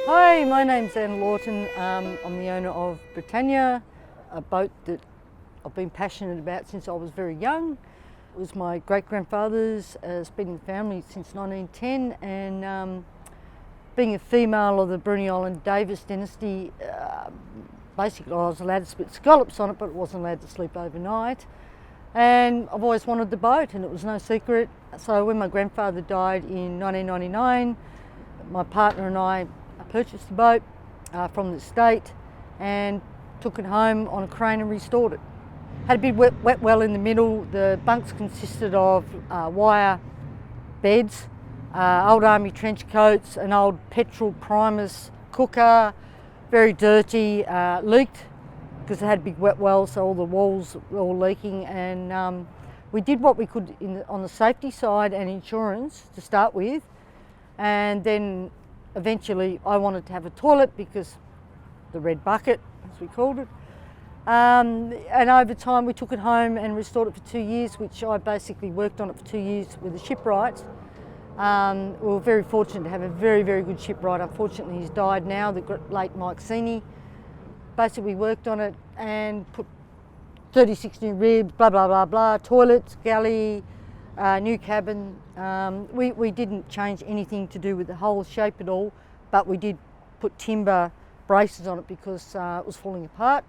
Hi, my name's Laughton. I'm the owner of Britannia, a boat that I've been passionate about since I was very young. It was my great-grandfather's, it's been in the family since 1910, and being a female of the Britannia Island Davis dynasty, basically I was allowed to spit scallops on it, but wasn't allowed to sleep overnight. And I've always wanted the boat, and it was no secret. So when my grandfather died in 1999, my partner and I purchased the boat from the estate and took it home on a crane and restored it. Had a big wet well in the middle. The bunks consisted of wire beds, old army trench coats, an old petrol Primus cooker, very dirty, leaked because it had a big wet well, so all the walls were all leaking, and we did what we could on the safety side and insurance to start with, and then eventually I wanted to have a toilet because the red bucket, as we called it. And over time we took it home and restored it for 2 years, which I basically worked on it for 2 years with the shipwright. We were very fortunate to have a very, very good shipwright. Unfortunately he's died now, the late Mike Sini. Basically worked on it and put 36 new ribs, blah, blah, blah, blah, toilets, galley, new cabin. We didn't change anything to do with the whole shape at all, but we did put timber braces on it because it was falling apart.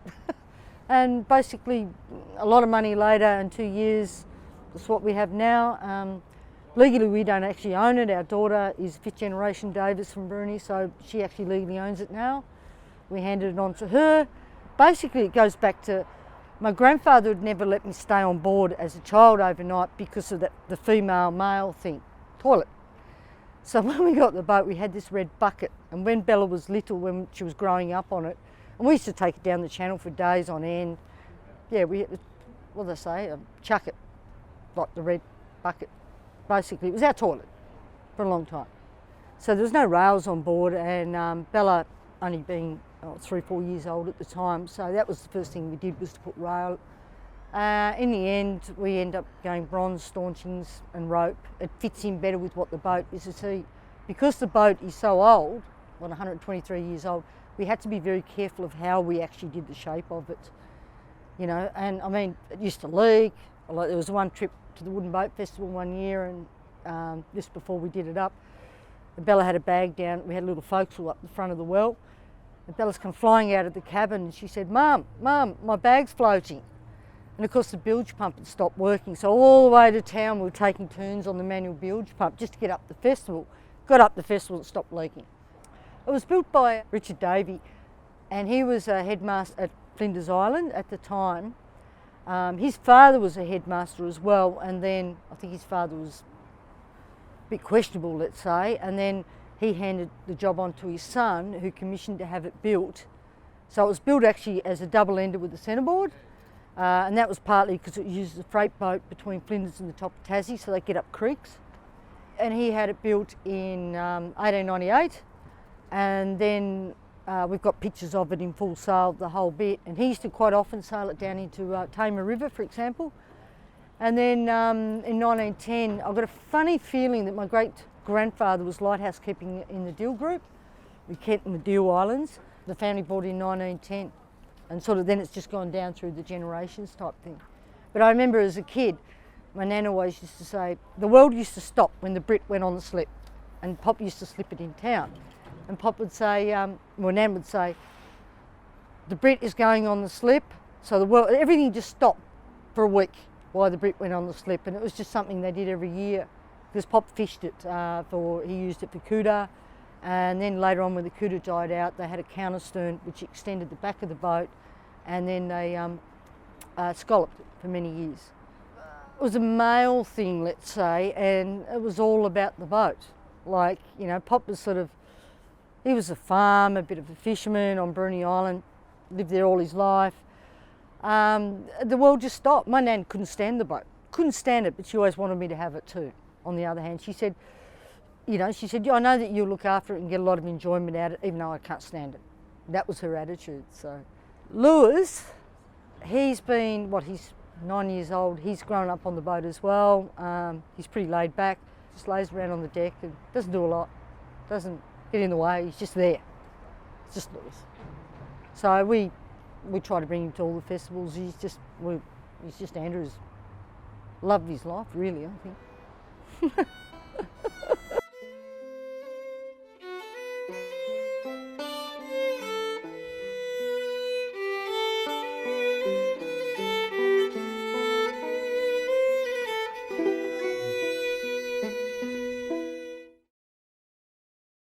And basically a lot of money later, and 2 years, that's what we have now. Legally we don't actually own it. Our daughter is fifth generation Davis from Brunei, so she actually legally owns it now. We handed it on to her. Basically it goes back to my grandfather would never let me stay on board as a child overnight because of the female-male thing, toilet. So when we got the boat, we had this red bucket, and when Bella was little, when she was growing up on it, and we used to take it down the channel for days on end. Yeah, what do they say, chuck it, like the red bucket. Basically, it was our toilet for a long time. So there was no rails on board, and Bella only being 3-4 years old at the time, so that was the first thing we did, was to put rail. In the end we end up going bronze staunchings and rope. It fits in better with what the boat is. You see, because the boat is so old, 123 years old, we had to be very careful of how we actually did the shape of it, you know. And I mean, it used to leak. There was one trip to the Wooden Boat Festival one year, and just before we did it up, Bella had a bag down. We had a little forecastle up the front of the well. And Bella's come flying out of the cabin, and she said, Mum, my bag's floating. And of course the bilge pump had stopped working, so all the way to town we were taking turns on the manual bilge pump just to get up the festival. Got up the festival, it stopped leaking. It was built by Richard Davey, and he was a headmaster at Flinders Island at the time. His father was a headmaster as well, and then I think his father was a bit questionable, let's say, and then he handed the job on to his son, who commissioned to have it built. So it was built actually as a double-ender with a centreboard, and that was partly because it uses a freight boat between Flinders and the top of Tassie, so they get up creeks. And he had it built in 1898, and then we've got pictures of it in full sail, the whole bit. And he used to quite often sail it down into Tamar River, for example. And then in 1910, I've got a funny feeling that my great-grandfather was lighthouse keeping in the Deal group. We kept in the Deal Islands. The family bought in 1910, and sort of then it's just gone down through the generations type thing. But I remember as a kid, my nan always used to say, the world used to stop when the Brit went on the slip, and Pop used to slip it in town. And Pop would say, Nan would say, the Brit is going on the slip, so the world, everything just stopped for a week while the Brit went on the slip, and it was just something they did every year. Because Pop fished it he used it for cooter, and then later on when the cooter died out, they had a counter stern which extended the back of the boat, and then they scalloped it for many years. It was a male thing, let's say, and it was all about the boat. Like, you know, Pop was he was a farmer, a bit of a fisherman on Brunei Island, lived there all his life. The world just stopped. My nan couldn't stand the boat, couldn't stand it, but she always wanted me to have it too. On the other hand, she said, I know that you'll look after it and get a lot of enjoyment out of it, even though I can't stand it. That was her attitude. So, Lewis, he's been, he's 9 years old. He's grown up on the boat as well. He's pretty laid back, just lays around on the deck and doesn't do a lot, doesn't get in the way, he's just there. It's just Lewis. So we try to bring him to all the festivals. He's just Andrew's love of his life, really, I think.